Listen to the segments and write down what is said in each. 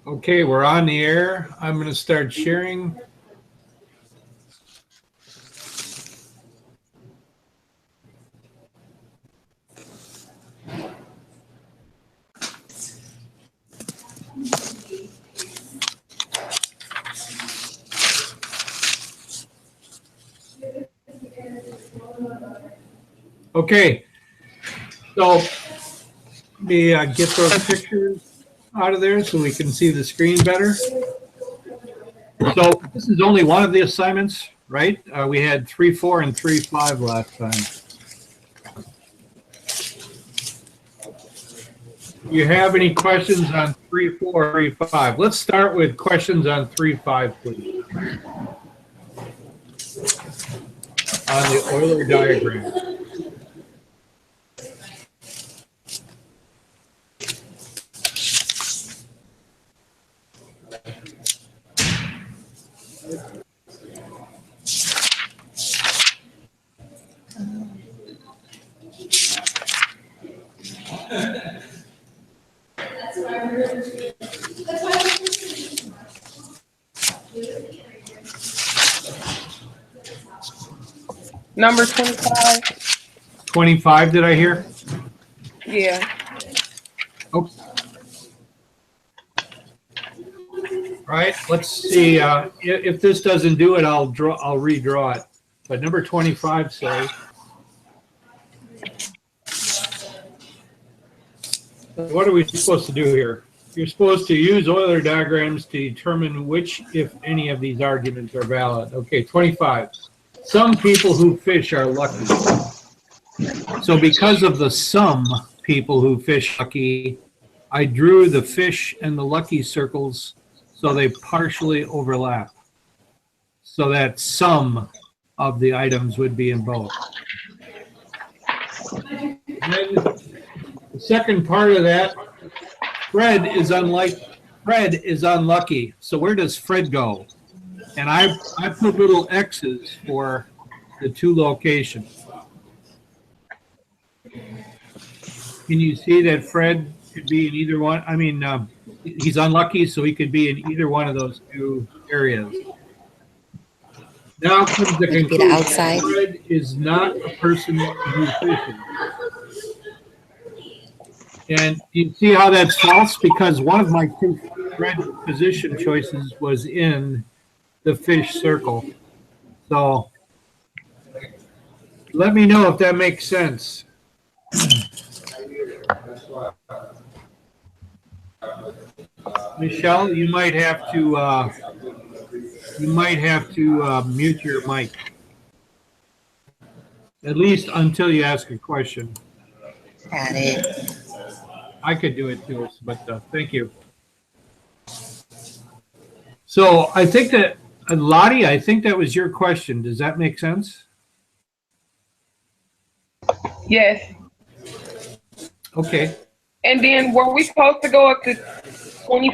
Okay, we're on the air. I'm going to start sharing. Okay, so let me get those pictures out of there so we can see the screen better. So this is only one of the assignments, right? We had 3.4 and 3.5 last time. Do you have any questions on 3.4 or 3.5? Let's start with questions on 3.5, please. On the Euler diagram. Number 25. 25, did I hear? Yeah. Oops. All right, let's see. If this doesn't do it, I'll redraw it. But number 25 says, what are we supposed to do here? You're supposed to use Euler diagrams to determine which, if any, of these arguments are valid. Okay, 25. Some people who fish are lucky. So because of the some people who fish lucky, I drew the fish and the lucky circles so they partially overlap, so that some of the items would be in both. And then the second part of that, Fred is unlucky. So where does Fred go? And I put little X's for the two locations. Can you see that Fred could be in either one? I mean, he's unlucky, so he could be in either one of those two areas. Now comes the conclusion. Outside. Fred is not a person who fishes. And you see how that's false? Because one of my two Fred position choices was in the fish circle. So let me know if that makes sense. Michelle, you might have to mute your mic, at least until you ask a question. Got it. I could do it too, but thank you. So I think that, Lottie, I think that was your question. Does that make sense? Yes. Okay. And then were we supposed to go up to 20?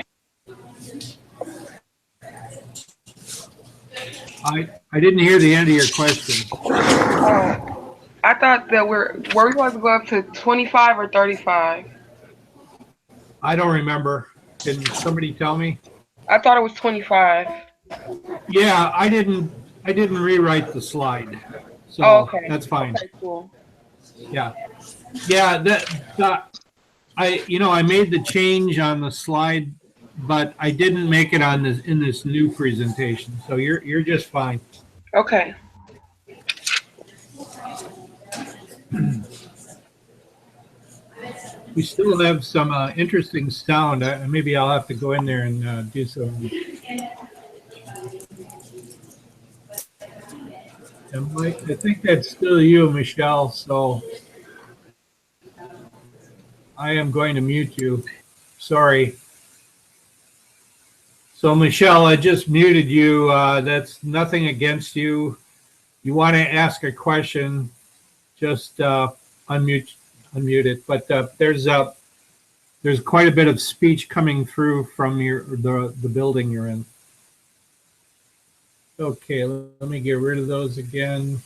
I didn't hear the end of your question. I thought that were we supposed to go up to 25 or 35? I don't remember. Can somebody tell me? I thought it was 25. Yeah, I didn't rewrite the slide, so okay. That's fine. Okay, cool. Yeah, I made the change on the slide, but I didn't make it on this in this new presentation. So you're just fine. Okay. We still have some interesting sound. Maybe I'll have to go in there and do some. I think that's still you, Michelle. So I am going to mute you. Sorry. So Michelle, I just muted you. That's nothing against you. You want to ask a question, just unmute it. But there's quite a bit of speech coming through from the building you're in. Okay, let me get rid of those again.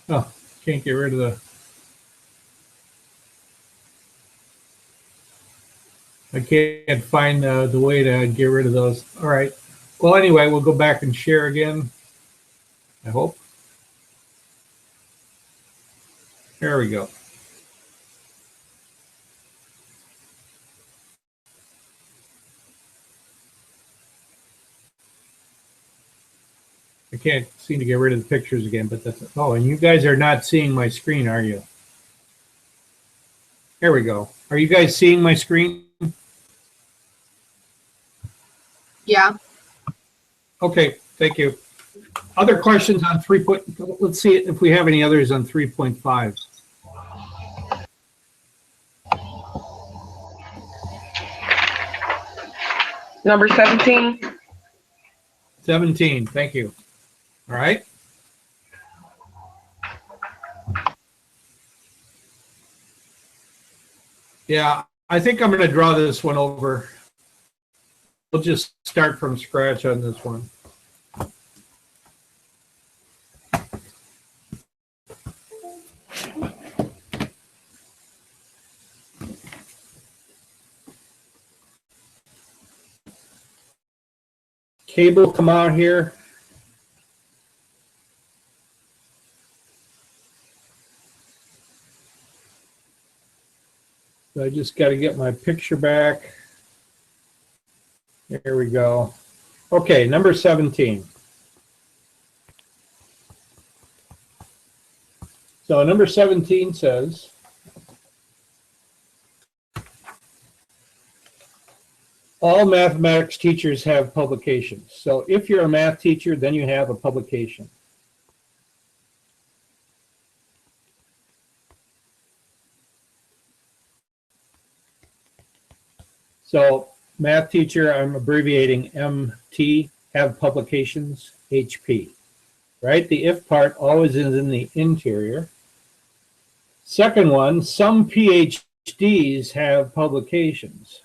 Oh, can't get rid of the. I can't find the way to get rid of those. All right. Well, anyway, we'll go back and share again. I hope. There we go. I can't seem to get rid of the pictures again, but that's, oh, and you guys are not seeing my screen, are you? There we go. Are you guys seeing my screen? Yeah. Okay, thank you. Other questions on 3. Let's see if we have any others on 3.5. Number 17. 17, thank you. All right. Yeah, I think I'm going to draw this one over. We'll just start from scratch on this one. Cable come out here. So I just got to get my picture back. There we go. Okay, number 17. So number 17 says, all mathematics teachers have publications. So if you're a math teacher, then you have a publication. So math teacher, I'm abbreviating MT, have publications, HP, right? The if part always is in the interior. Second one, some PhDs have publications.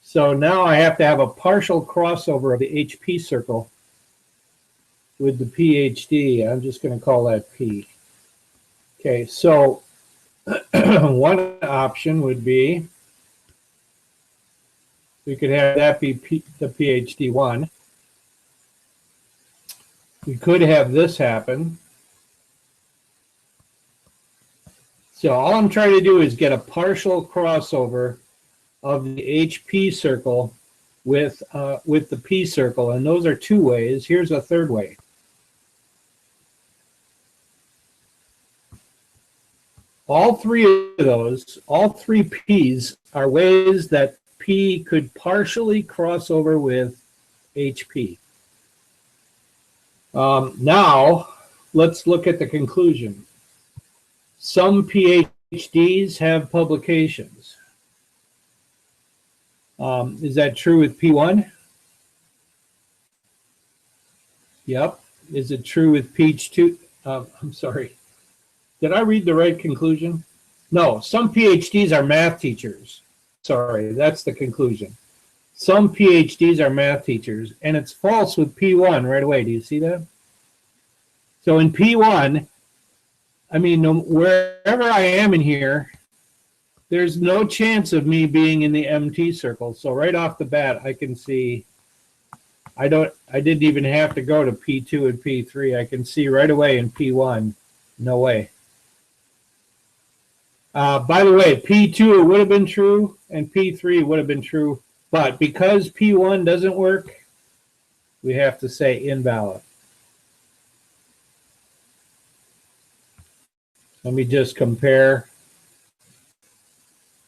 So now I have to have a partial crossover of the HP circle with the PhD. I'm just going to call that P. Okay, so one option would be, we could have that be the PhD one. We could have this happen. So all I'm trying to do is get a partial crossover of the HP circle with the P circle, and those are two ways. Here's a third way. All three of those, all three P's are ways that P could partially cross over with HP. Now, let's look at the conclusion. Some PhDs have publications. Is that true with P1? Yep. Is it true with P2? I'm sorry. Did I read the right conclusion? No, some PhDs are math teachers. Sorry, that's the conclusion. Some PhDs are math teachers, and it's false with P1 right away. Do you see that? So in P1, I mean, wherever I am in here, there's no chance of me being in the MT circle. So right off the bat, I can see, I didn't even have to go to P2 and P3. I can see right away in P1, no way. By the way, P2 would have been true and P3 would have been true, but because P1 doesn't work, we have to say invalid. Let me just compare.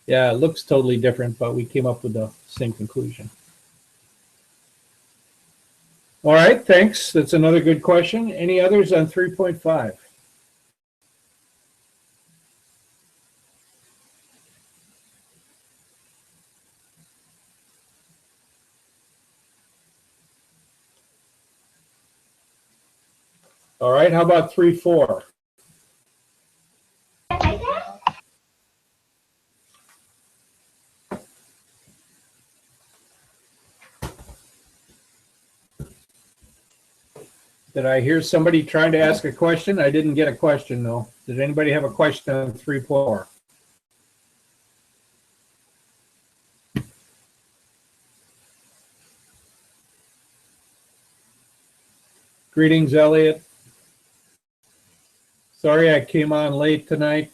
Yeah, it looks totally different, but we came up with the same conclusion. All right, thanks. That's another good question. Any others on 3.5? All right, how about 3.4? Did I hear somebody trying to ask a question? I didn't get a question, though. Did anybody have a question on 3.4? Greetings, Elliot. Sorry I came on late tonight.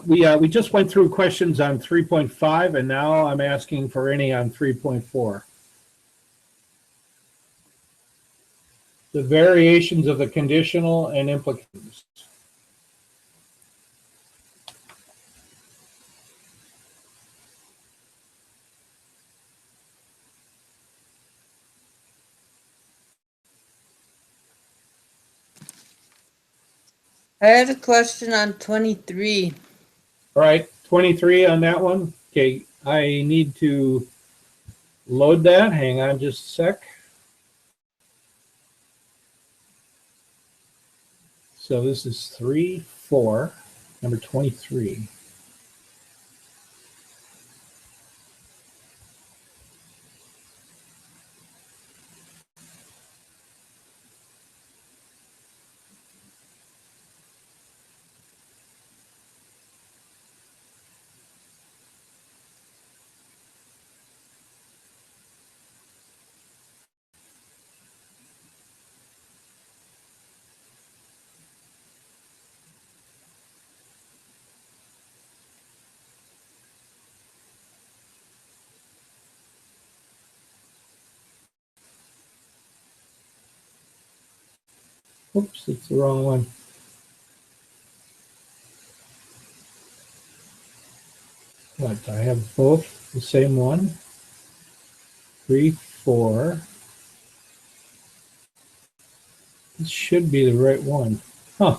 We just went through questions on 3.5, and now I'm asking for any on 3.4. The variations of the conditional and implicatives. I have a question on 23. All right, 23 on that one. Okay, I need to load that. Hang on just a sec. So this is 3, 4, number 23. Oops, it's the wrong one. What, I have both the same one? 3, 4. This should be the right one. Huh.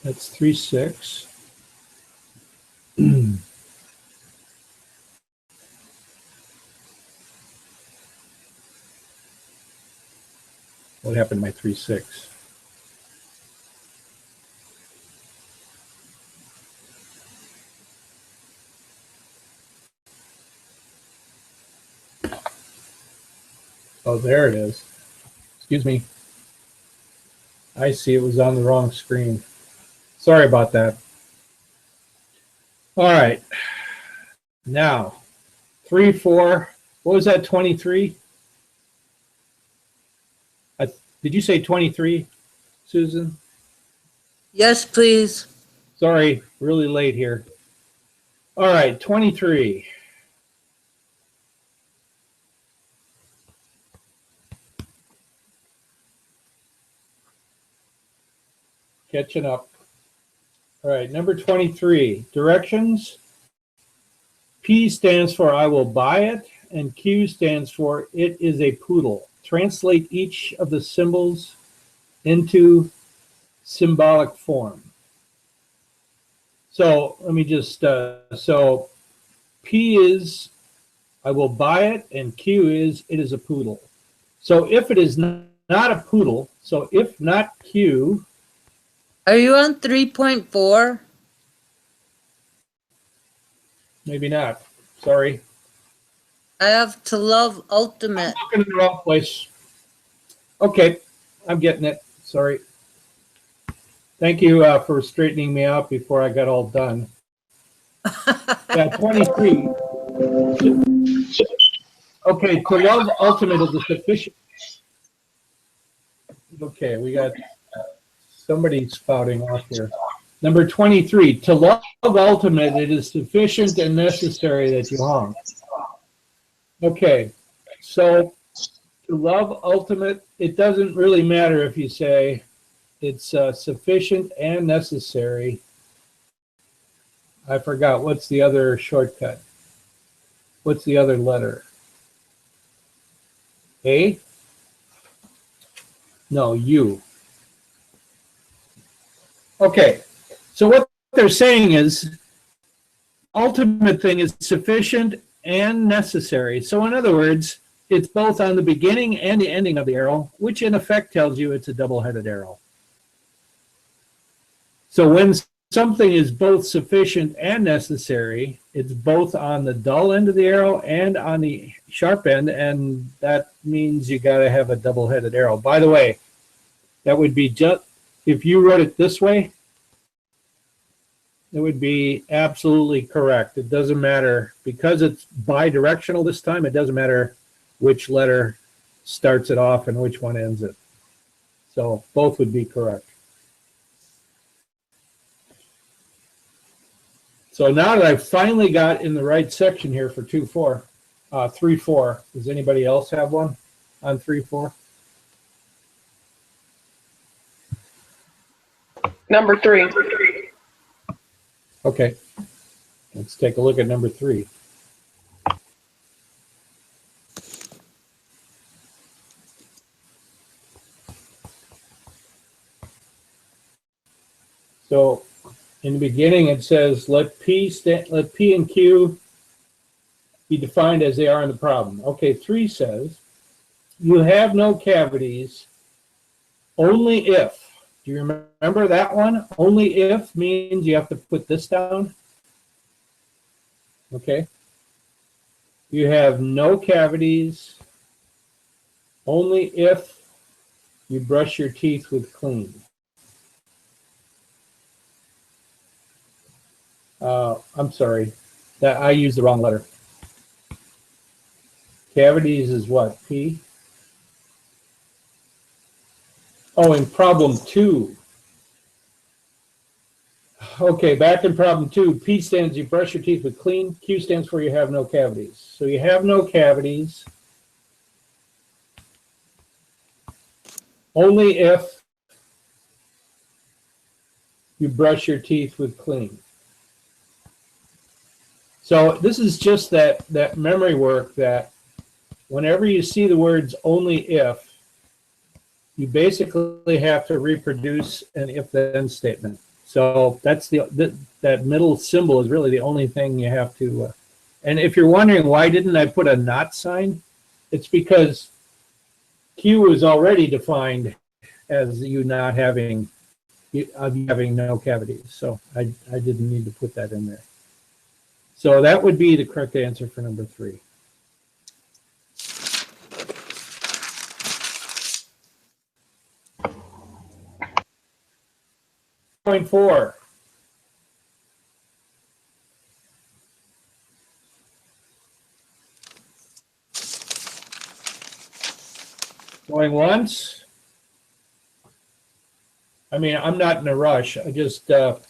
That's 3, 6. What happened to my 3, 6? Oh, there it is. Excuse me. I see it was on the wrong screen. Sorry about that. All right. Now, 3, 4. What was that, 23? Did you say 23, Susan? Yes, please. Sorry, really late here. All right, 23. Catching up. All right, number 23. Directions. P stands for I will buy it, and Q stands for it is a poodle. Translate each of the symbols into symbolic form. So let me just, so P is I will buy it, and Q is it is a poodle. So if it is not a poodle, so if not Q. Are you on 3.4? Maybe not. Sorry. I have to love ultimate. I'm looking in the wrong place. Okay, I'm getting it. Sorry. Thank you for straightening me out before I got all done. Yeah, 23. Okay, to love ultimate is a sufficient. Okay, we got somebody spouting off here. Number 23. To love ultimate, it is sufficient and necessary that you honk. Okay, so to love ultimate, it doesn't really matter if you say it's sufficient and necessary. I forgot, what's the other shortcut? What's the other letter? A? No, U. Okay, so what they're saying is ultimate thing is sufficient and necessary. So in other words, it's both on the beginning and the ending of the arrow, which in effect tells you it's a double-headed arrow. So when something is both sufficient and necessary, it's both on the dull end of the arrow and on the sharp end, and that means you got to have a double-headed arrow. By the way, that would be just, if you wrote it this way, it would be absolutely correct. It doesn't matter, because it's bidirectional this time, it doesn't matter which letter starts it off and which one ends it. So both would be correct. So now that I've finally got in the right section here for 3-4, does anybody else have one on 3-4? Number 3. Okay, let's take a look at number 3. So in the beginning it says let P and Q be defined as they are in the problem. Okay, 3 says you have no cavities only if. Do you remember that one? Only if means you have to put this down. Okay. You have no cavities only if you brush your teeth with clean. I'm sorry, that I used the wrong letter. Cavities is what? P? Oh, in problem 2. Okay, back in problem 2, P stands you brush your teeth with clean. Q stands for you have no cavities. So you have no cavities only if you brush your teeth with clean. So this is just that memory work that whenever you see the words only if, you basically have to reproduce an if-then statement. So that's that middle symbol is really the only thing you have to. And if you're wondering why didn't I put a not sign, it's because Q is already defined as you not having no cavities. So I didn't need to put that in there. So that would be the correct answer for number 3. Point 4. Going once. I mean, I'm not in a rush. I just, if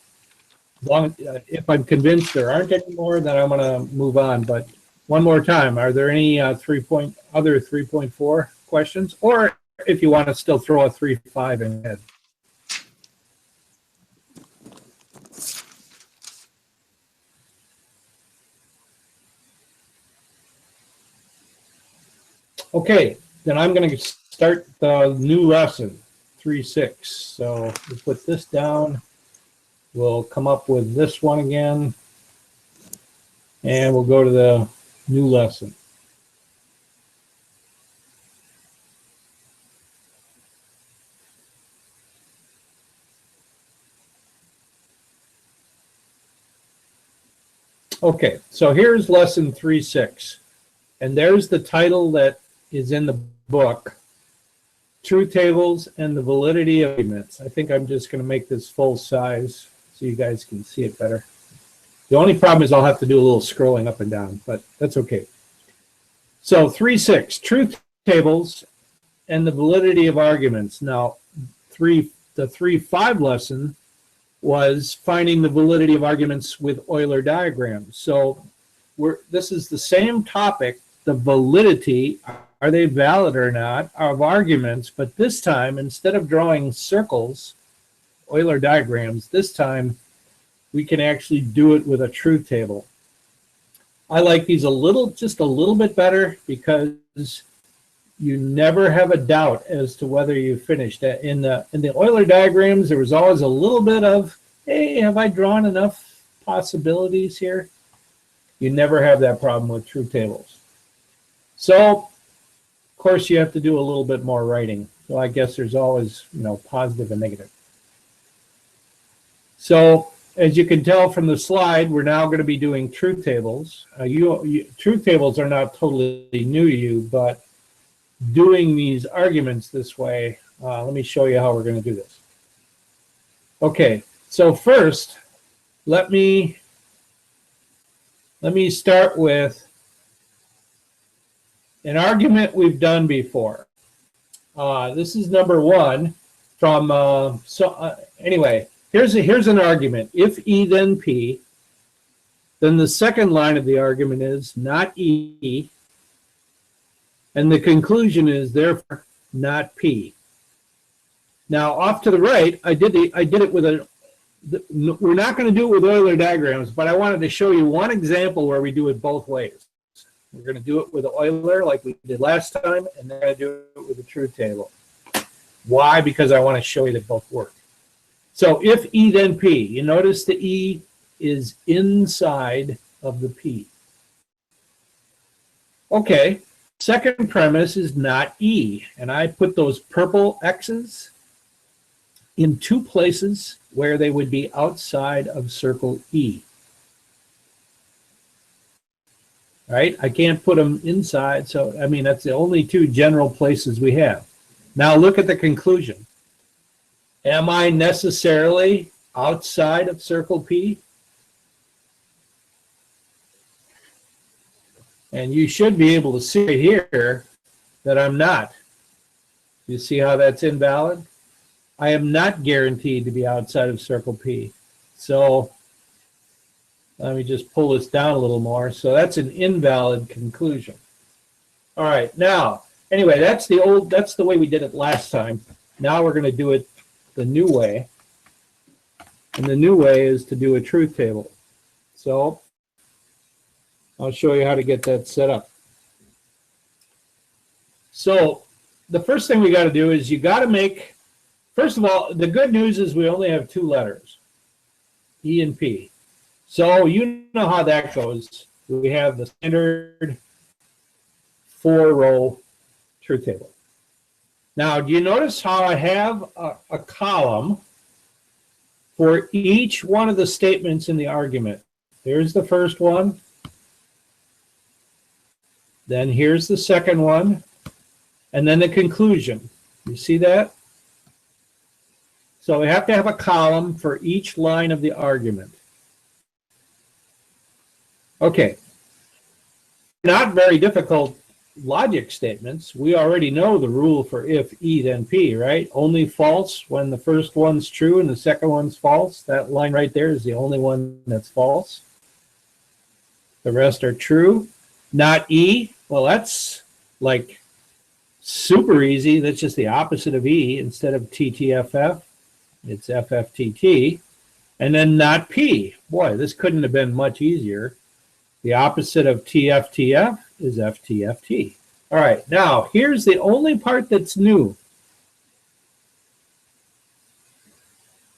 I'm convinced there aren't any more, then I'm going to move on. But one more time, are there any other 3.4 questions? Or if you want to still throw a 3.5 in head. Okay, then I'm going to start the new lesson, 3.6. So we'll put this down. We'll come up with this one again. And we'll go to the new lesson. Okay, so here's lesson 3.6. And there's the title that is in the book, Truth Tables and the Validity of Arguments. I think I'm just going to make this full size so you guys can see it better. The only problem is I'll have to do a little scrolling up and down, but that's okay. So 3.6, Truth Tables and the Validity of Arguments. Now, the 3.5 lesson was finding the validity of arguments with Euler diagrams. So this is the same topic, the validity, are they valid or not, of arguments, but this time, instead of drawing circles, Euler diagrams, this time we can actually do it with a truth table. I like these just a little bit better because you never have a doubt as to whether you finished. In the Euler diagrams, there was always a little bit of, hey, have I drawn enough possibilities here? You never have that problem with truth tables. So, of course, you have to do a little bit more writing. So I guess there's always, positive and negative. So as you can tell from the slide, we're now going to be doing truth tables. Truth tables are not totally new to you, but doing these arguments this way, let me show you how we're going to do this. Okay, so first, let me start with an argument we've done before. This is number one from, anyway, here's an argument. If E then P, then the second line of the argument is not E, and the conclusion is therefore not P. Now off to the right, I did it with we're not going to do it with Euler diagrams, but I wanted to show you one example where we do it both ways. We're going to do it with Euler like we did last time, and then I do it with the truth table. Why? Because I want to show you that both work. So if E then P, you notice the E is inside of the P. Okay, second premise is not E, and I put those purple X's in two places where they would be outside of circle E. Right? I can't put them inside, so I mean that's the only two general places we have. Now look at the conclusion. Am I necessarily outside of circle P? And you should be able to see here that I'm not. You see how that's invalid? I am not guaranteed to be outside of circle P. So let me just pull this down a little more. So that's an invalid conclusion. All right, now, anyway, that's the way we did it last time. Now we're going to do it the new way. And the new way is to do a truth table. So I'll show you how to get that set up. So the first thing we got to do is you got to make, first of all, the good news is we only have two letters, E and P. So you know how that goes. We have the standard 4-row truth table. Now, do you notice how I have a column for each one of the statements in the argument? Here's the first one. Then here's the second one. And then the conclusion. You see that? So we have to have a column for each line of the argument. Okay. Not very difficult logic statements. We already know the rule for if E then P, right? Only false when the first one's true and the second one's false. That line right there is the only one that's false. The rest are true. Not E. Well, that's like super easy. That's just the opposite of E. Instead of TTFF, it's FFTT. And then not P. Boy, this couldn't have been much easier. The opposite of TFTF is FTFT. All right, now here's the only part that's new.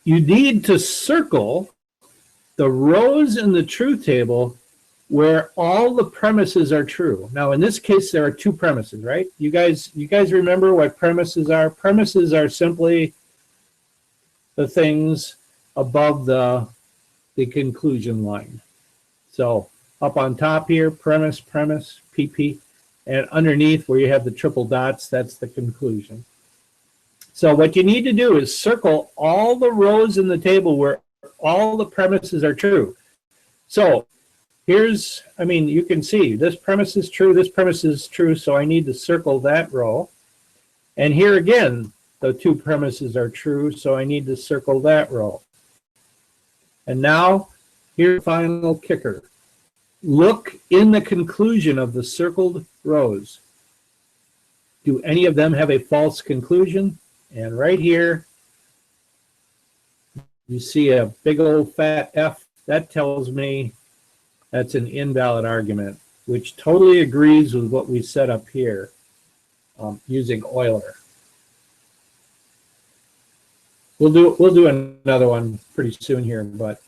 You need to circle the rows in the truth table where all the premises are true. Now, in this case, there are two premises, right? You guys remember what premises are? Premises are simply the things above the conclusion line. So up on top here, premise, premise, PP, and underneath where you have the triple dots, that's the conclusion. So what you need to do is circle all the rows in the table where all the premises are true. So here's, I mean, you can see this premise is true, this premise is true, so I need to circle that row. And here again, the two premises are true, so I need to circle that row. And now, here's the final kicker. Look in the conclusion of the circled rows. Do any of them have a false conclusion? And right here, you see a big old fat F. That tells me that's an invalid argument, which totally agrees with what we set up here using Euler. We'll do another one pretty soon here, but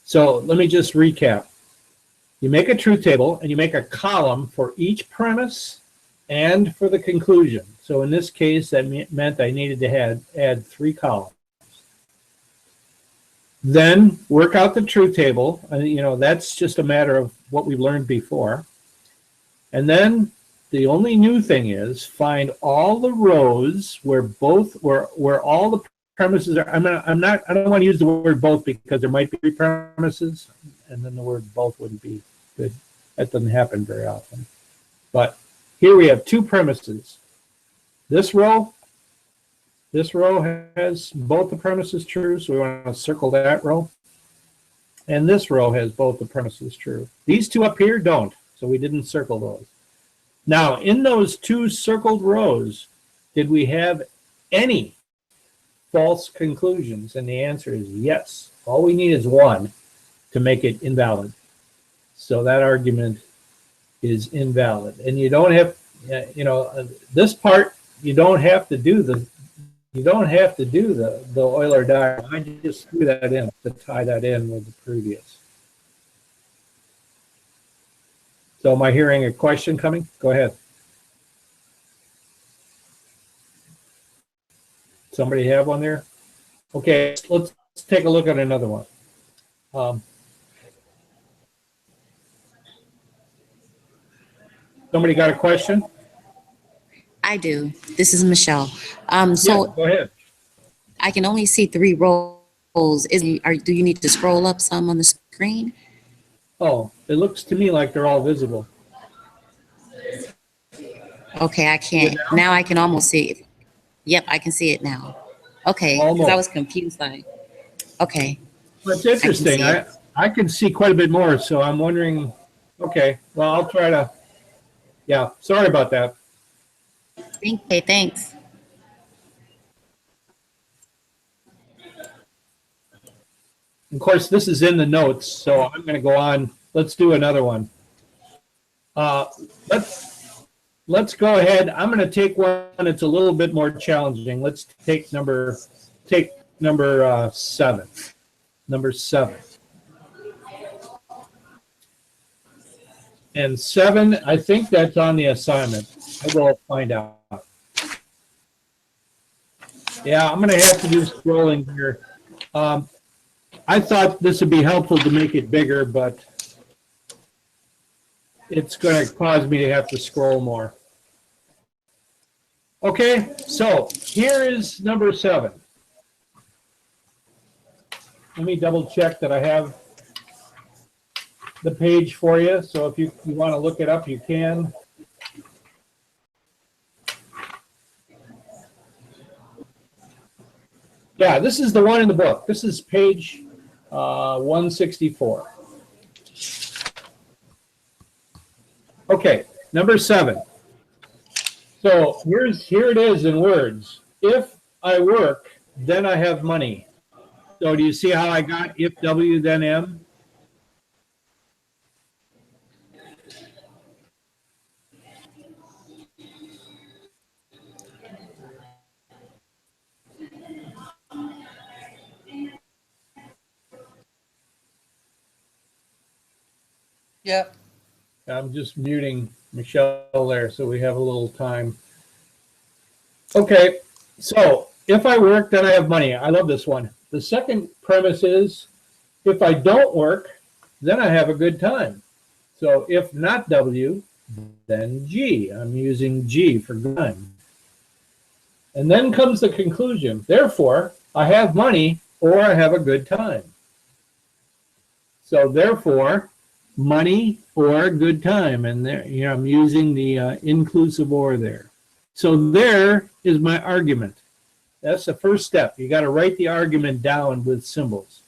so let me just recap. You make a truth table and you make a column for each premise and for the conclusion. So in this case, that meant I needed to add 3 columns. Then work out the truth table. You know, that's just a matter of what we learned before. And then the only new thing is find all the rows where all the premises are, I don't want to use the word both because there might be premises, and then the word both wouldn't be good. That doesn't happen very often. But here we have two premises. This row has both the premises true, so we want to circle that row. And this row has both the premises true. These two up here don't, so we didn't circle those. Now, in those two circled rows, did we have any false conclusions? And the answer is yes. All we need is one to make it invalid. So that argument is invalid. And you don't have, this part, you don't have to do the Euler diagram. I just threw that in to tie that in with the previous. So am I hearing a question coming? Go ahead. Somebody have one there? Okay, let's take a look at another one. Somebody got a question? I do. This is Michelle. Yeah, go ahead. I can only see 3 rows. Do you need to scroll up some on the screen? Oh, it looks to me like they're all visible. Okay, I can't. Now I can almost see it. Yep, I can see it now. Okay, because I was confused. Okay. That's interesting. I can see quite a bit more, so I'm wondering. Okay, well, I'll try to. Yeah, sorry about that. Okay, thanks. Of course, this is in the notes, so I'm going to go on. Let's do another one. Let's go ahead. I'm going to take one that's a little bit more challenging. Let's take number 7. Number 7. And 7, I think that's on the assignment. I will find out. Yeah, I'm going to have to do scrolling here. I thought this would be helpful to make it bigger, but it's going to cause me to have to scroll more. Okay, so here is number 7. Let me double check that I have the page for you. So if you want to look it up, you can. Yeah, this is the one in the book. This is page 164. Okay, number 7. So here it is in words. If I work, then I have money. So do you see how I got if W then M? Yep. I'm just muting Michelle there so we have a little time. Okay, so if I work, then I have money. I love this one. The second premise is if I don't work, then I have a good time. So if not W, then G. I'm using G for good time. And then comes the conclusion. Therefore, I have money or I have a good time. So therefore, money or a good time. And there, I'm using the inclusive or there. So there is my argument. That's the first step. You got to write the argument down with symbols.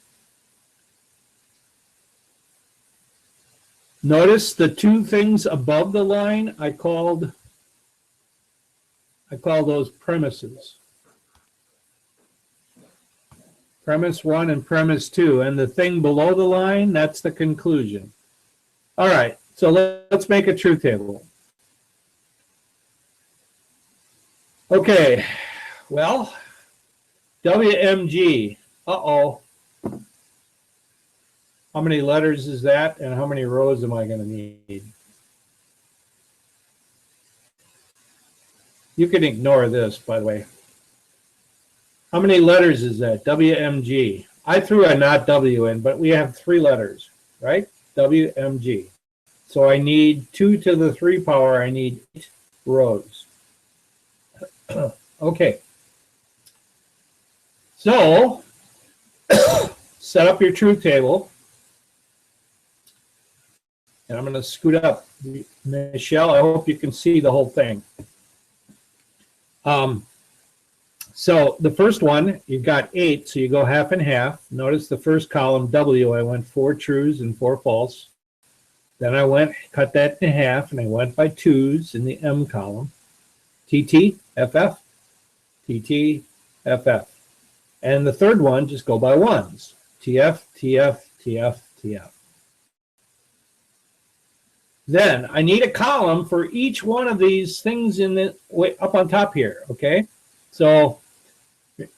Notice the two things above the line I call those premises. Premise 1 and premise 2. And the thing below the line, that's the conclusion. All right, so let's make a truth table. Okay, well, WMG, uh-oh. How many letters is that, and how many rows am I going to need? You can ignore this, by the way. How many letters is that? WMG. I threw a not W in, but we have 3 letters, right? WMG. So I need 2 to the 3 power. I need 8 rows. Okay. So set up your truth table. And I'm going to scoot up. Michelle, I hope you can see the whole thing. So the first one, you've got 8, so you go half and half. Notice the first column, W, I went 4 trues and 4 false. Then I cut that in half, and I went by 2s in the M column. TT, FF, TT, FF. And the third one, just go by 1s. TF, TF, TF, TF. Then I need a column for each one of these things in the up on top here, okay? So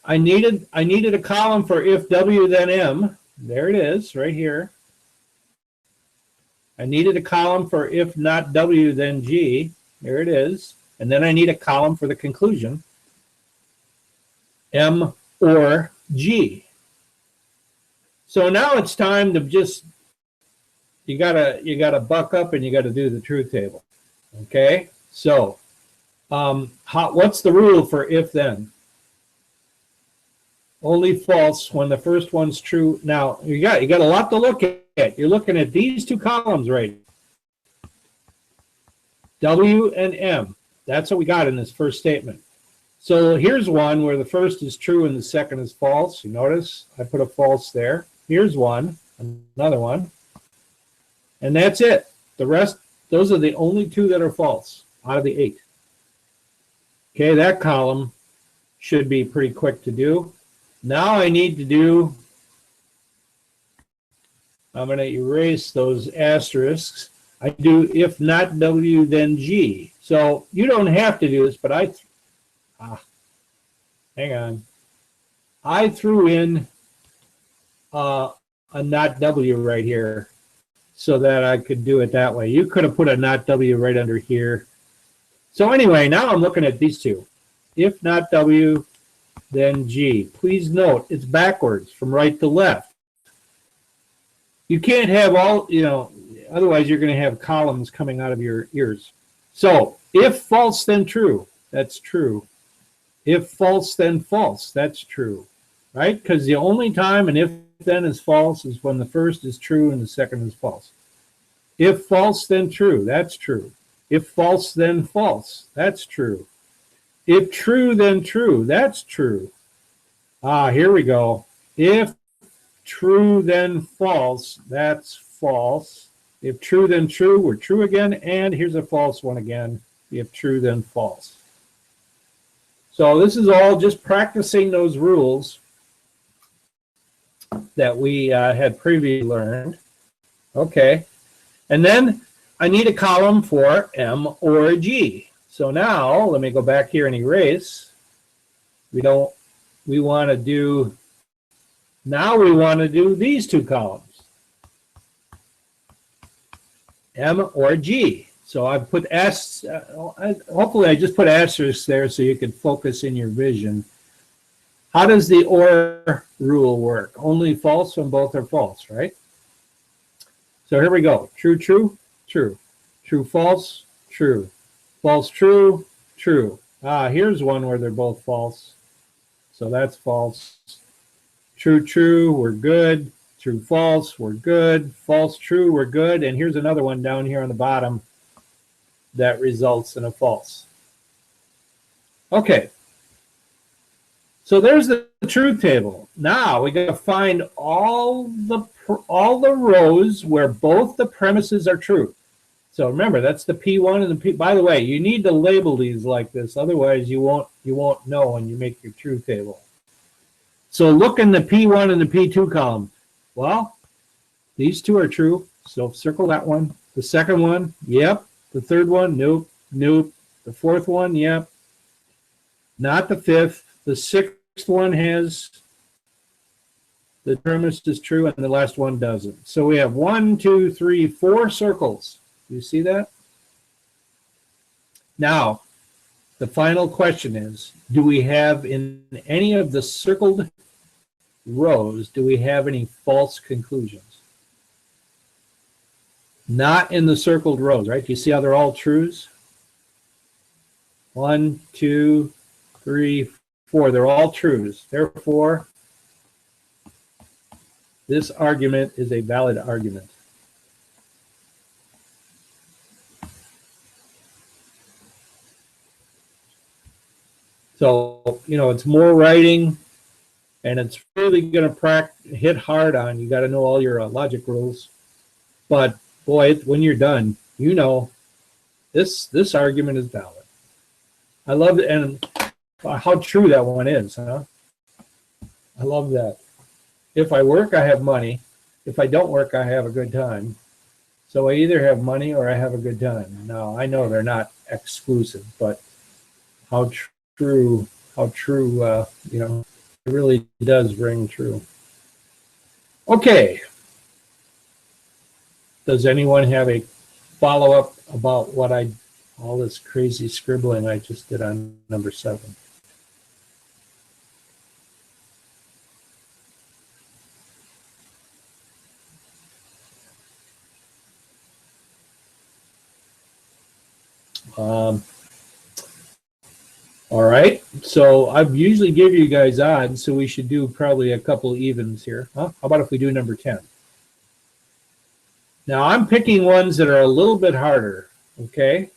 I needed a column for if W then M. There it is, right here. I needed a column for if not W then G. There it is. And then I need a column for the conclusion, M or G. So now it's time to just, you gotta buck up and you gotta do the truth table. Okay? So what's the rule for if then? Only false when the first one's true. Now you got a lot to look at. You're looking at these two columns right. W and M. That's what we got in this first statement. So here's one where the first is true and the second is false. You notice I put a false there. Here's one, another one. And that's it. The rest, those are the only 2 that are false out of the 8. Okay, that column should be pretty quick to do. Now I need to do, I'm going to erase those asterisks. I do if not W then G. So you don't have to do this, but hang on. I threw in a not W right here so that I could do it that way. You could have put a not W right under here. So anyway, now I'm looking at these two. If not W, then G. Please note, it's backwards from right to left. You can't have all, otherwise you're going to have columns coming out of your ears. So if false, then true, that's true. If false, then false, that's true, right? Because the only time an if then is false is when the first is true and the second is false. If false, then true, that's true. If false, then false, that's true. If true, then true, that's true. Here we go. If true, then false, that's false. If true, then true, we're true again. And here's a false one again. If true, then false. So this is all just practicing those rules that we had previously learned. Okay. And then I need a column for M or G. So now let me go back here and erase. We want to do these two columns. M or G. So I've put S, hopefully I just put asterisks there so you can focus in your vision. How does the OR rule work? Only false when both are false, right? So here we go. True, true, true. True, false, true. False, true, true. Here's one where they're both false. So that's false. True, true, we're good. True, false, we're good. False, true, we're good. And here's another one down here on the bottom that results in a false. Okay. So there's the truth table. Now we got to find all the rows where both the premises are true. So remember, that's the P1 and the P. By the way, you need to label these like this, otherwise you won't know when you make your truth table. So look in the P1 and the P2 column. Well, these two are true, so circle that one. The second one, yep. The third one, nope, nope. The fourth one, yep. Not the fifth. The sixth one has the premise is true, and the last one doesn't. So we have 1, 2, 3, 4 circles. You see that? Now, the final question is, do we have in any of the circled rows, do we have any false conclusions? Not in the circled rows, right? You see how they're all trues? 1, 2, 3, 4. They're all trues. Therefore, This argument is a valid argument. So, you know, it's more writing, and it's really going to hit hard on. You got to know all your logic rules. But boy, when you're done, you know, this argument is valid. I love it, and how true that one is, huh? I love that. If I work, I have money. If I don't work, I have a good time. So I either have money or I have a good time. Now, I know they're not exclusive, but how true, you know, it really does ring true. Okay. Does anyone have a follow-up about what all this crazy scribbling I just did on number 7? All right, so I usually give you guys odds, so we should do probably a couple evens here. Huh? How about if we do number 10? Now I'm picking ones that are a little bit harder, okay?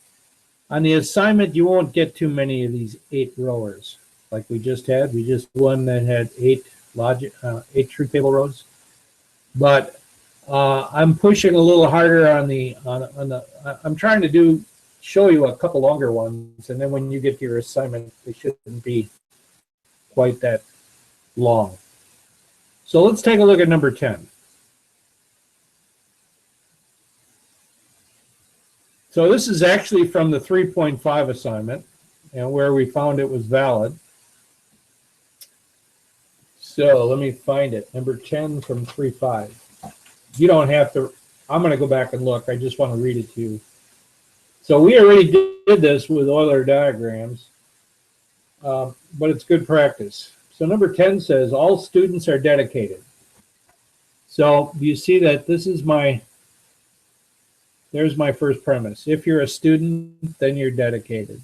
On the assignment, you won't get too many of these 8 rowers like we just had. We just one that had 8 truth table rows. But I'm pushing a little harder on the I'm trying to show you a couple longer ones, and then when you get to your assignment, they shouldn't be quite that long. So let's take a look at number 10. So this is actually from the 3.5 assignment, and where we found it was valid. So let me find it. Number 10 from 3.5. You don't have to, I'm going to go back and look. I just want to read it to you. So we already did this with Euler diagrams, but it's good practice. So number 10 says, all students are dedicated. So you see that this is there's my first premise. If you're a student, then you're dedicated.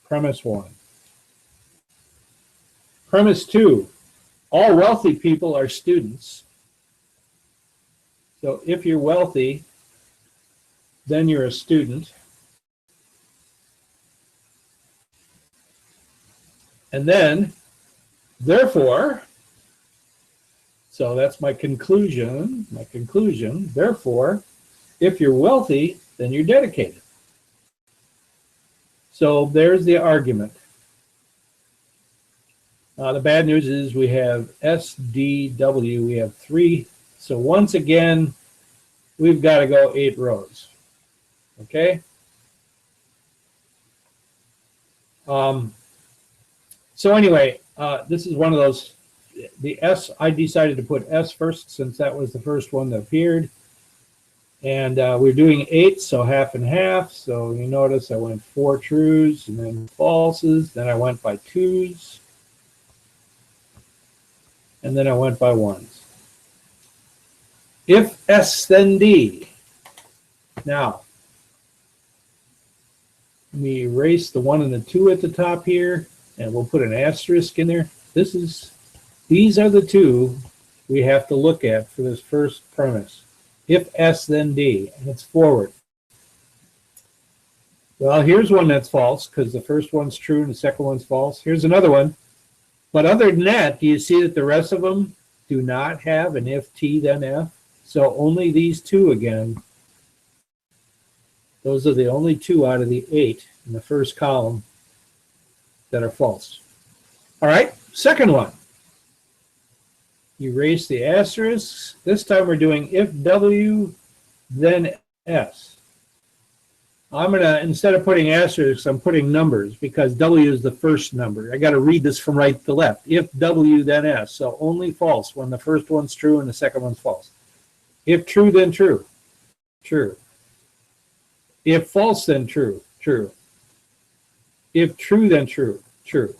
Premise 1. Premise 2, all wealthy people are students. So if you're wealthy, then you're a student. And then, therefore, so that's my conclusion, therefore, if you're wealthy, then you're dedicated. So there's the argument. The bad news is we have SDW, we have 3. So once again, we've got to go 8 rows. Okay? So anyway, this is one of those, the S, I decided to put S first since that was the first one that appeared. And we're doing 8, so half and half. So you notice I went 4 trues and then falses. Then I went by 2s. And then I went by 1s. If S, then D. Now, let me erase the 1 and the 2 at the top here. And we'll put an asterisk in there. These are the 2 we have to look at for this first premise. If S, then D, and it's forward. Well, here's one that's false because the first one's true and the second one's false. Here's another one. But other than that, do you see that the rest of them do not have an if T, then F? So only these 2 again. Those are the only 2 out of the 8 in the first column that are false. All right, second one. Erase the asterisks. This time we're doing if W, then S. I'm going to, instead of putting asterisks, I'm putting numbers because W is the first number. I got to read this from right to left. If W, then S. So only false when the first one's true and the second one's false. If true, then true. True. If false, then true. True. If true, then true. True.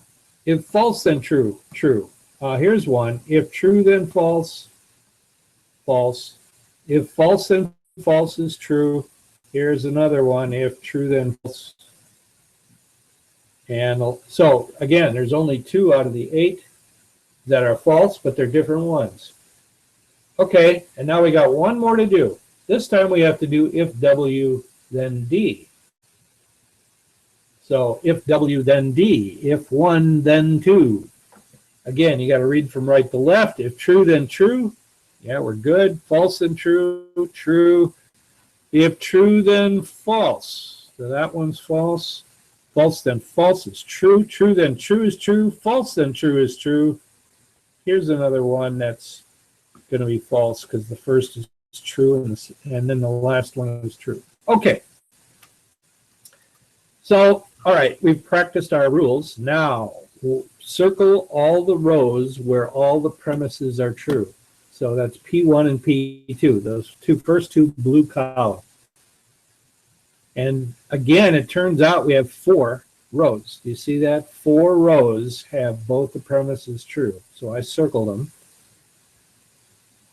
If false, then true. True. Here's one. If true, then false. False. If false, then false is true. Here's another one. If true, then false. And so, again, there's only 2 out of the 8 that are false, but they're different ones. Okay, and now we got one more to do. This time we have to do if W, then D. So if W, then D. If 1, then 2. Again, you got to read from right to left. If true, then true. Yeah, we're good. False, then true. True. If true, then false. So that one's false. False, then false is true. True, then true is true. False, then true is true. Here's another one that's going to be false because the first is true and then the last one is true. Okay. So, all right, we've practiced our rules. Now, we'll circle all the rows where all the premises are true. So that's P1 and P2, those first two blue columns. And again, it turns out we have 4 rows. Do you see that? 4 rows have both the premises true. So I circled them.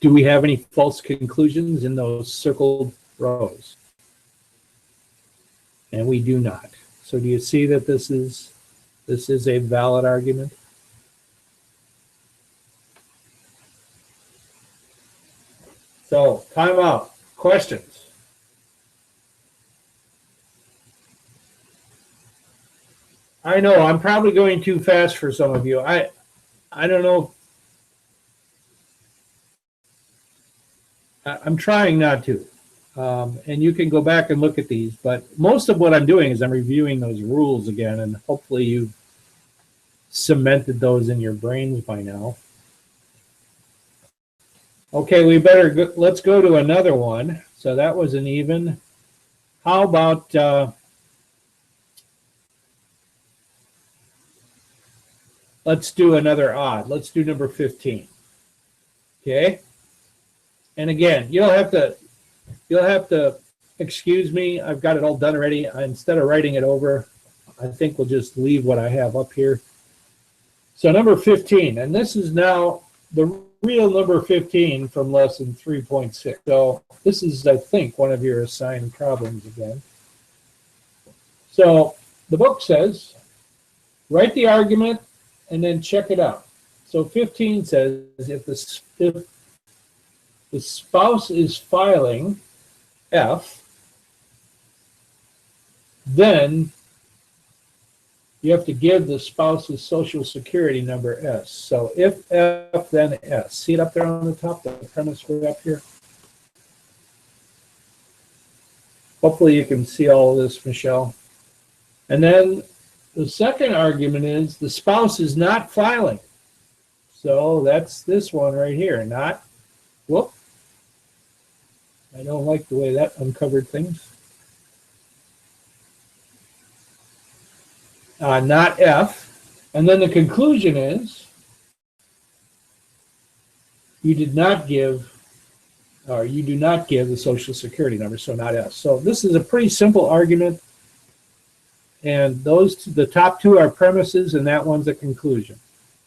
Do we have any false conclusions in those circled rows? And we do not. So do you see that this is a valid argument? So, time out. Questions? I know I'm probably going too fast for some of you. I don't know. I'm trying not to. And you can go back and look at these, but most of what I'm doing is I'm reviewing those rules again, and hopefully you've cemented those in your brains by now. Okay, we better go, let's go to another one. So that was an even. How about let's do another odd. Let's do number 15. Okay. And again, you'll have to excuse me. I've got it all done already. Instead of writing it over, I think we'll just leave what I have up here. So number 15, and this is now the real number 15 from lesson 3.6. So this is, I think, one of your assigned problems again. So the book says, write the argument and then check it out. So 15 says, if the spouse is filing F, then you have to give the spouse's social security number S. So if F, then S. See it up there on the top, the premise way up here? Hopefully you can see all of this, Michelle. And then the second argument is the spouse is not filing. So that's this one right here, not, whoop. I don't like the way that uncovered things. Not F. And then the conclusion is you do not give the social security number, so not S. So this is a pretty simple argument. And the top 2 are premises, and that one's a conclusion.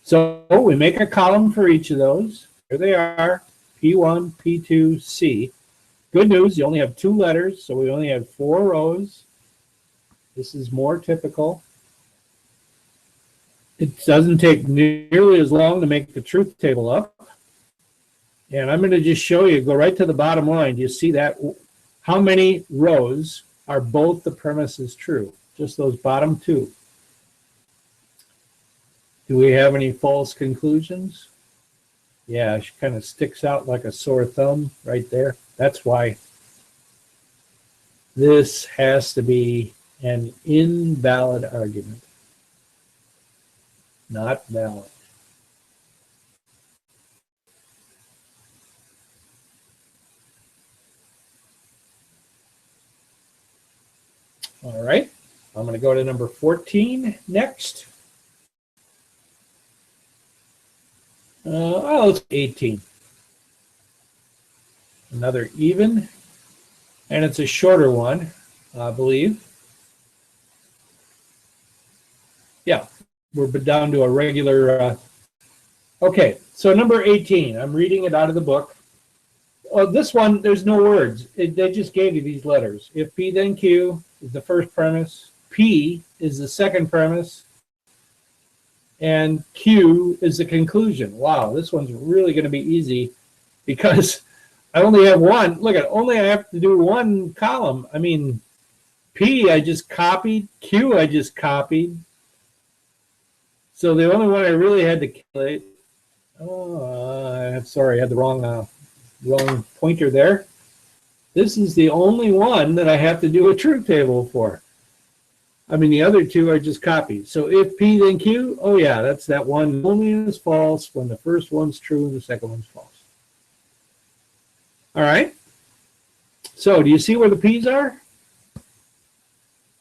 So we make a column for each of those. Here they are, P1, P2, C. Good news, you only have 2 letters, so we only have 4 rows. This is more typical. It doesn't take nearly as long to make the truth table up. And I'm going to just show you, go right to the bottom line. Do you see that? How many rows are both the premises true? Just those bottom 2. Do we have any false conclusions? Yeah, she kind of sticks out like a sore thumb right there. That's why this has to be an invalid argument. Not valid. All right, I'm going to go to number 14 next. Let's 18. Another even, and it's a shorter one, I believe. Yeah, we're down to a regular. Okay, so number 18, I'm reading it out of the book. This one, there's no words. They just gave you these letters. If P, then Q is the first premise. P is the second premise. And Q is the conclusion. Wow, this one's really going to be easy. because I only have one. Look at, only I have to do one column. I mean, P I just copied, Q I just copied. So the only one I really had to calculate, I'm sorry, I had the wrong pointer there. This is the only one that I have to do a truth table for. I mean, the other two I just copied. So if P then Q, oh yeah, that's that one only is false when the first one's true and the second one's false. All right. So do you see where the P's are?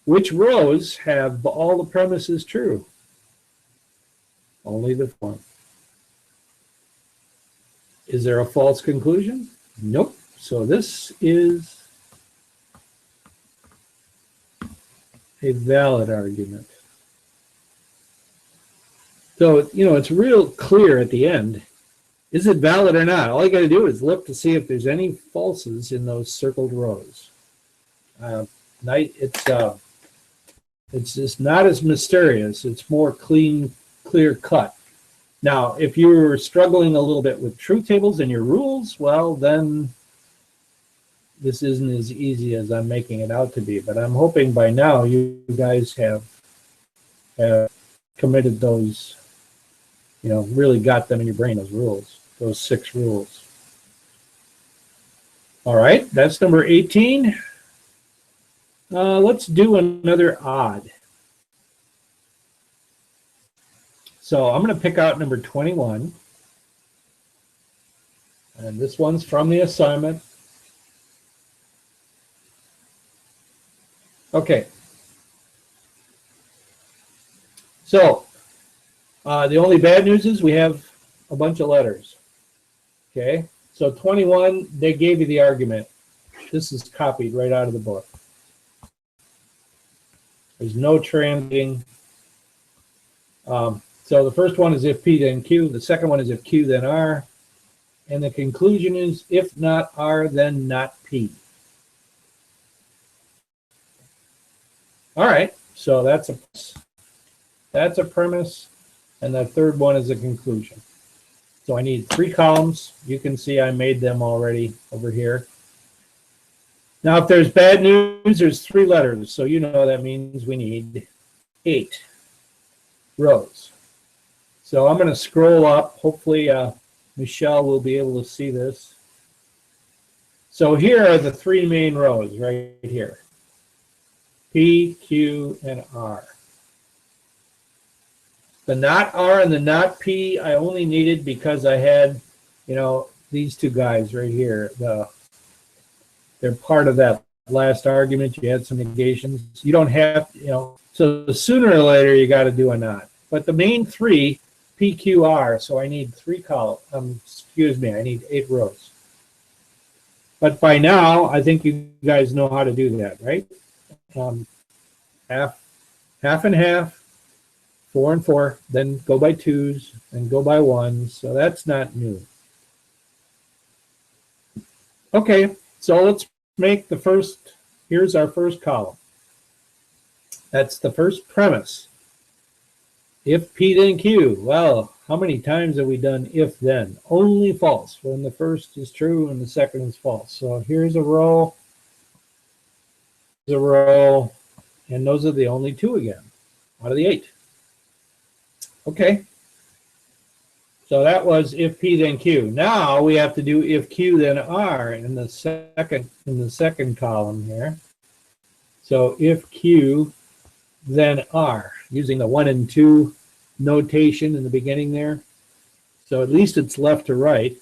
Which rows have all the premises true? Only the one. Is there a false conclusion? Nope. So this is a valid argument. So, you know, it's real clear at the end. Is it valid or not? All you got to do is look to see if there's any falses in those circled rows. It's just not as mysterious. It's more clear cut. Now, if you're struggling a little bit with truth tables and your rules, well, then this isn't as easy as I'm making it out to be. But I'm hoping by now you guys have committed those, you know, really got them in your brain, those rules, those 6 rules. All right, that's number 18. Let's do another odd. So I'm going to pick out number 21. And this one's from the assignment. Okay. So the only bad news is we have a bunch of letters. Okay. So 21, they gave you the argument. This is copied right out of the book. There's no translating. So the first one is if P then Q. The second one is if Q then R. And the conclusion is if not R then not P. All right, so that's a premise, and the third one is a conclusion. So I need 3 columns. You can see I made them already over here. Now, if there's bad news, there's 3 letters. So you know that means we need 8 rows. So I'm going to scroll up. Hopefully, Michelle will be able to see this. So here are the 3 main rows right here. P, Q, and R. The not R and the not P I only needed because I had, you know, these 2 guys right here. They're part of that last argument. You had some negations. You don't have, you know, so sooner or later you got to do a not. But the main 3, P, Q, R, so I need 3 columns. Excuse me, I need 8 rows. But by now, I think you guys know how to do that, right? Half and half, 4 and 4, then go by 2s, and go by 1s. So that's not new. Okay, so let's make the first, here's our first column. That's the first premise. If P then Q. Well, how many times have we done if then? Only false, when the first is true and the second is false. So here's a row, and those are the only 2 again, out of the 8. Okay. So that was if P then Q. Now we have to do if Q then R in the second column here. So if Q then R, using the 1 and 2 notation in the beginning there. So at least it's left to right.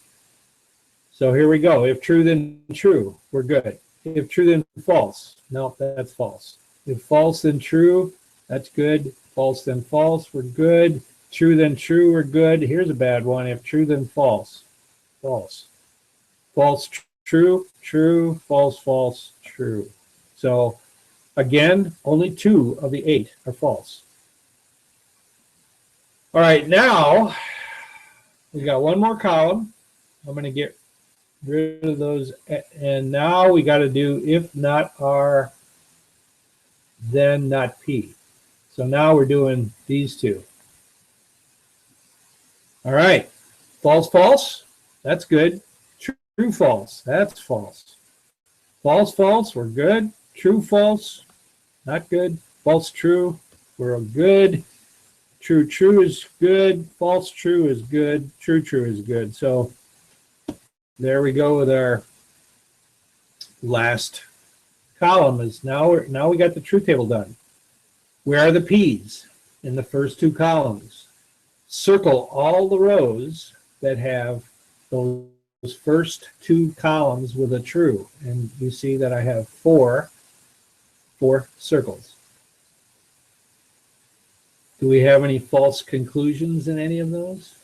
So here we go. If true then true, we're good. If true then false, no, that's false. If false then true, that's good. False then false, we're good. True then true, we're good. Here's a bad one. If true then false, false. False, true, true, false, false, true. So again, only 2 of the 8 are false. All right, now we got one more column. I'm going to get rid of those. And now we got to do if not R, then not P. So now we're doing these 2. All right, false, false. That's good. True, true, false. That's false. False, false, we're good. True, false, not good. False, true, we're good. True, true is good. False, true is good. True, true is good. So there we go with our last column. Is now we got the truth table done. Where are the P's in the first two columns? Circle all the rows that have those first two columns with a true, and you see that I have four circles. Do we have any false conclusions in any of those?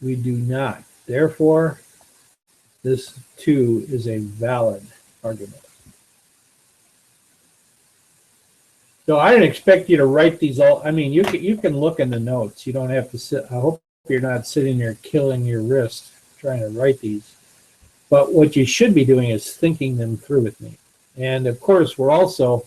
We do not. Therefore, this too is a valid argument. So I didn't expect you to write these all. I mean, you can look in the notes. You don't have to sit. I hope you're not sitting there killing your wrist trying to write these. But what you should be doing is thinking them through with me. And of course, we're also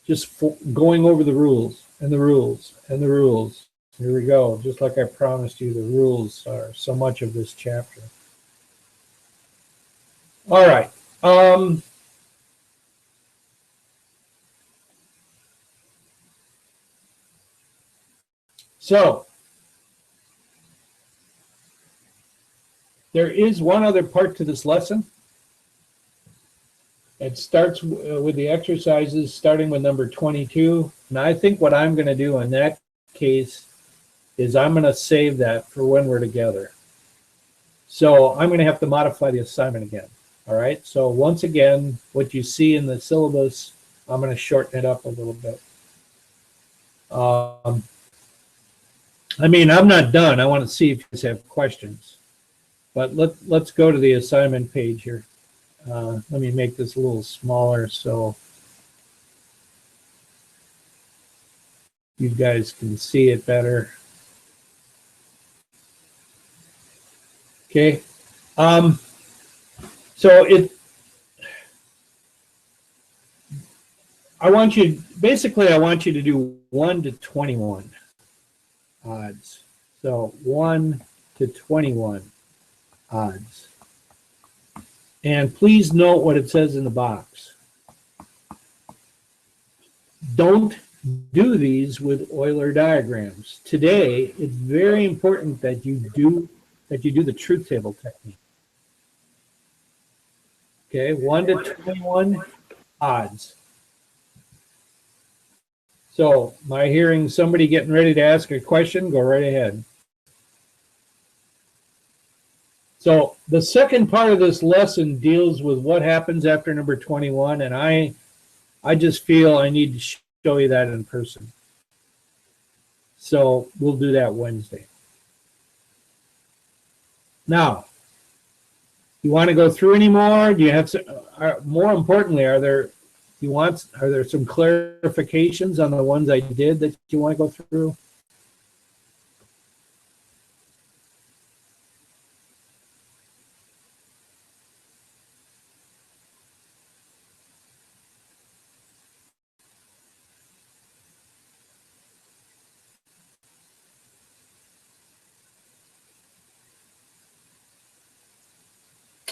just going over the rules and the rules and the rules. Here we go. Just like I promised you, the rules are so much of this chapter. All right. So there is one other part to this lesson. It starts with the exercises, starting with number 22. And I think what I'm going to do in that case is I'm going to save that for when we're together. So I'm going to have to modify the assignment again. All right. So once again, what you see in the syllabus, I'm going to shorten it up a little bit. I mean, I'm not done. I want to see if you guys have questions. But let's go to the assignment page here. Let me make this a little smaller so you guys can see it better. Okay. So I want you to do 1 to 21 odds. So 1 to 21 odds. And please note what it says in the box. Don't do these with Euler diagrams. Today, it's very important that you do the truth table technique. Okay, 1 to 21 odds. So, am I hearing somebody getting ready to ask a question? Go right ahead. So the second part of this lesson deals with what happens after number 21, and I just feel I need to show you that in person. So we'll do that Wednesday. Now, you want to go through any more? Do you have some, more importantly, are there some clarifications on the ones I did that you want to go through?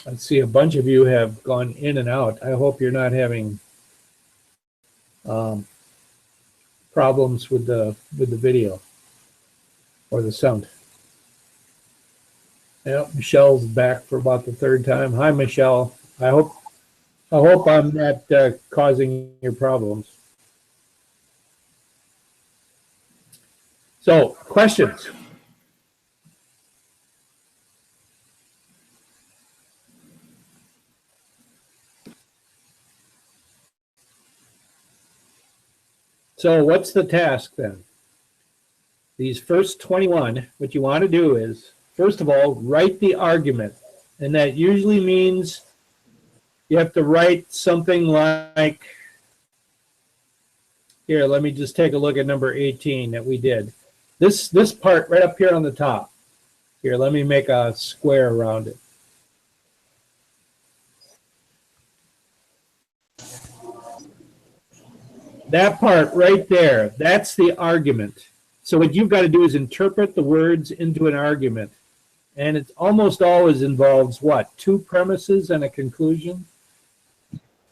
I see a bunch of you have gone in and out. I hope you're not having problems with the video or the sound. Yeah, Michelle's back for about the third time. Hi, Michelle. I hope I'm not causing your problems. So, questions? So what's the task then? These first 21, what you want to do is, first of all, write the argument. And that usually means you have to write something like, here, let me just take a look at number 18 that we did. This part right up here on the top. Here, let me make a square around it. That part right there, that's the argument. So what you've got to do is interpret the words into an argument. And it almost always involves what? Two premises and a conclusion.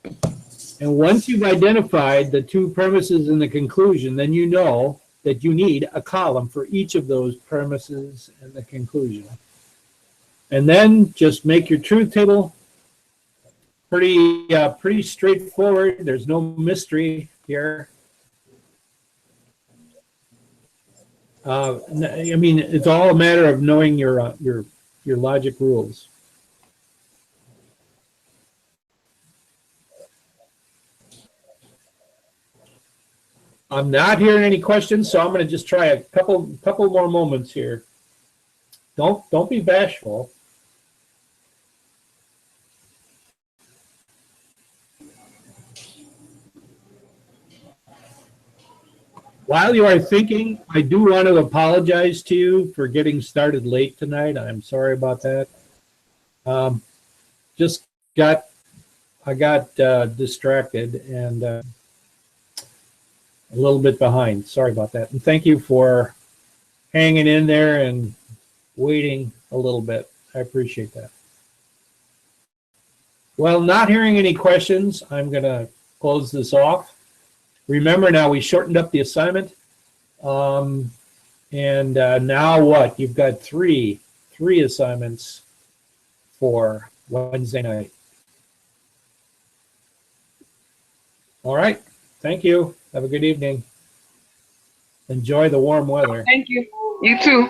And once you've identified the two premises and the conclusion, then you know that you need a column for each of those premises and the conclusion. And then just make your truth table. Pretty straightforward. There's no mystery here. I mean, it's all a matter of knowing your logic rules. I'm not hearing any questions, so I'm going to just try a couple more moments here. Don't be bashful. While you are thinking, I do want to apologize to you for getting started late tonight. I'm sorry about that. I got distracted and a little bit behind. Sorry about that. And thank you for hanging in there and waiting a little bit. I appreciate that. Well, not hearing any questions, I'm going to close this off. Remember now, we shortened up the assignment. And now what? You've got three assignments for Wednesday night. All right. Thank you. Have a good evening. Enjoy the warm weather. Thank you. You too.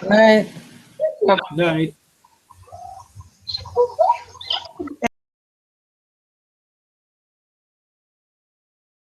Right. Night.